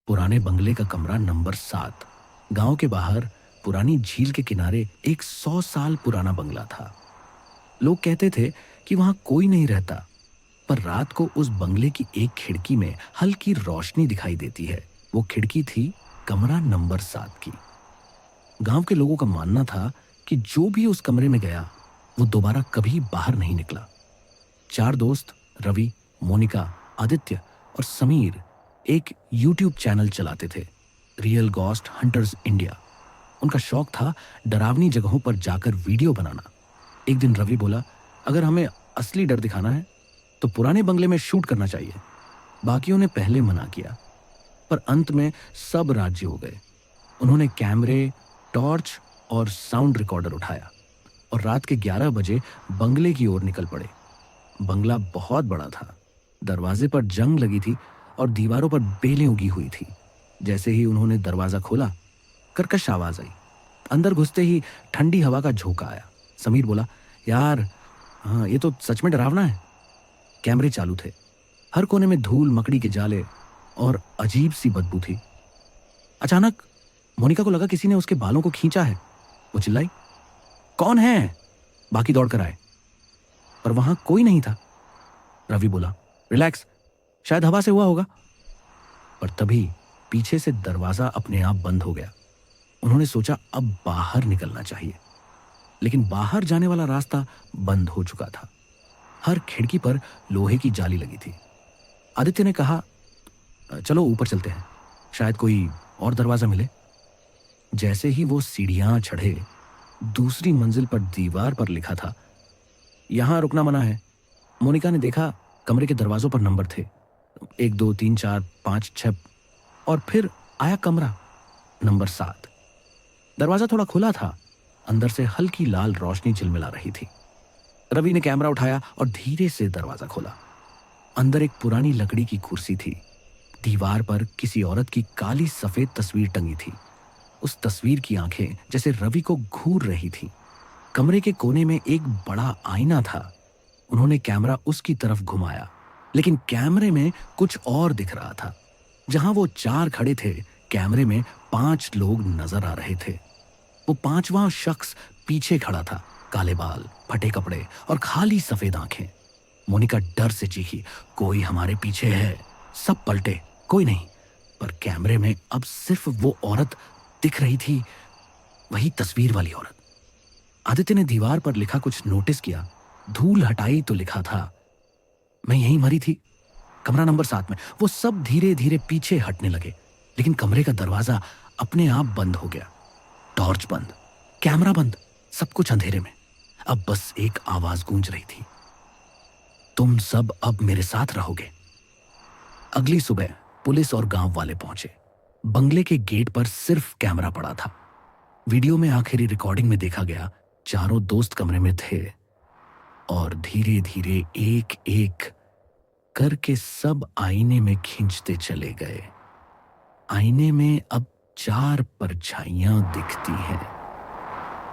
पुराने बंगले का कमरा नंबर 7। गांव के बाहर पुरानी झील के किनारे एक 100 साल पुराना बंगला था। लोग कहते थे कि वहां कोई नहीं रहता, पर रात को उस बंगले की एक खिड़की में हल्की रोशनी दिखाई देती है। वो खिड़की थी कमरा नंबर 7 की। गांव के लोगों का मानना था कि जो भी उस कमरे में गया वो दोबारा कभी बाहर नहीं निकला। 4 दोस्त, रवि, मोनिका, आदित्य और समीर, एक यूट्यूब चैनल चलाते थे, रियल गॉस्ट हंटर्स इंडिया। उनका शौक था डरावनी जगहों पर जाकर वीडियो बनाना। एक दिन रवि बोला, अगर हमें असली डर दिखाना है तो पुराने बंगले में शूट करना चाहिए। बाकियों ने पहले मना किया, पर अंत में सब राजी हो गए। उन्होंने कैमरे, टॉर्च और साउंड रिकॉर्डर उठाया और रात के 11 बजे बंगले की ओर निकल पड़े। बंगला बहुत बड़ा था। दरवाजे पर जंग लगी थी और दीवारों पर बेलें उगी हुई थी। जैसे ही उन्होंने दरवाजा खोला, कर्कश आवाज आई। अंदर घुसते ही ठंडी हवा का झोंका आया। समीर बोला, यार, हाँ, ये तो सच में डरावना है। कैमरे चालू थे। हर कोने में धूल, मकड़ी के जाले और अजीब सी बदबू थी। अचानक मोनिका को लगा किसी ने उसके बालों को खींचा है। वो चिल्लाई, कौन है? बाकी दौड़कर आए, पर वहां कोई नहीं था। रवि बोला, रिलैक्स, शायद हवा से हुआ होगा। पर तभी पीछे से दरवाजा अपने आप बंद हो गया। उन्होंने सोचा अब बाहर निकलना चाहिए, लेकिन बाहर जाने वाला रास्ता बंद हो चुका था। हर खिड़की पर लोहे की जाली लगी थी। आदित्य ने कहा, चलो ऊपर चलते हैं, शायद कोई और दरवाजा मिले। जैसे ही वो सीढ़ियां चढ़े, दूसरी मंजिल पर दीवार पर लिखा था, यहां रुकना मना है। मोनिका ने देखा, कमरे के दरवाजों पर नंबर थे, 1 2 3 4 5 6, और फिर आया कमरा नंबर 7। दरवाजा थोड़ा खुला था। अंदर से हल्की लाल रोशनी झिलमिला रही थी। रवि ने कैमरा उठाया और धीरे से दरवाजा खोला। अंदर एक पुरानी लकड़ी की कुर्सी थी। दीवार पर किसी औरत की काली सफेद तस्वीर टंगी थी। उस तस्वीर की आंखें जैसे रवि को घूर रही थी। कमरे के कोने में एक बड़ा आईना था। उन्होंने कैमरा उसकी तरफ घुमाया, लेकिन कैमरे में कुछ और दिख रहा था। जहां वो 4 खड़े थे, कैमरे में 5 लोग नजर आ रहे थे। वो 5वां शख्स पीछे खड़ा था, काले बाल, फटे कपड़े और खाली सफेद आंखें। मोनिका डर से चीखी, कोई हमारे पीछे है। सब पलटे, कोई नहीं, पर कैमरे में अब सिर्फ वो औरत दिख रही थी, वही तस्वीर वाली औरत। आदित्य ने दीवार पर लिखा कुछ नोटिस किया। धूल हटाई तो लिखा था, मैं यहीं मरी थी, कमरा नंबर 7 में। वो सब धीरे धीरे पीछे हटने लगे, लेकिन कमरे का दरवाजा अपने आप बंद हो गया। टॉर्च बंद, कैमरा बंद, सब कुछ अंधेरे में। अब बस एक आवाज गूंज रही थी, तुम सब अब मेरे साथ रहोगे। अगली सुबह पुलिस और गांव वाले पहुंचे। बंगले के गेट पर सिर्फ कैमरा पड़ा था। वीडियो में आखिरी रिकॉर्डिंग में देखा गया, चारों दोस्त कमरे में थे और धीरे धीरे एक एक करके सब आईने में खींचते चले गए। आईने में अब 4 परछाइयां दिखती हैं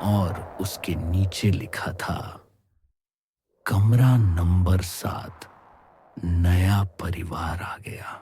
और उसके नीचे लिखा था, कमरा नंबर 7, नया परिवार आ गया।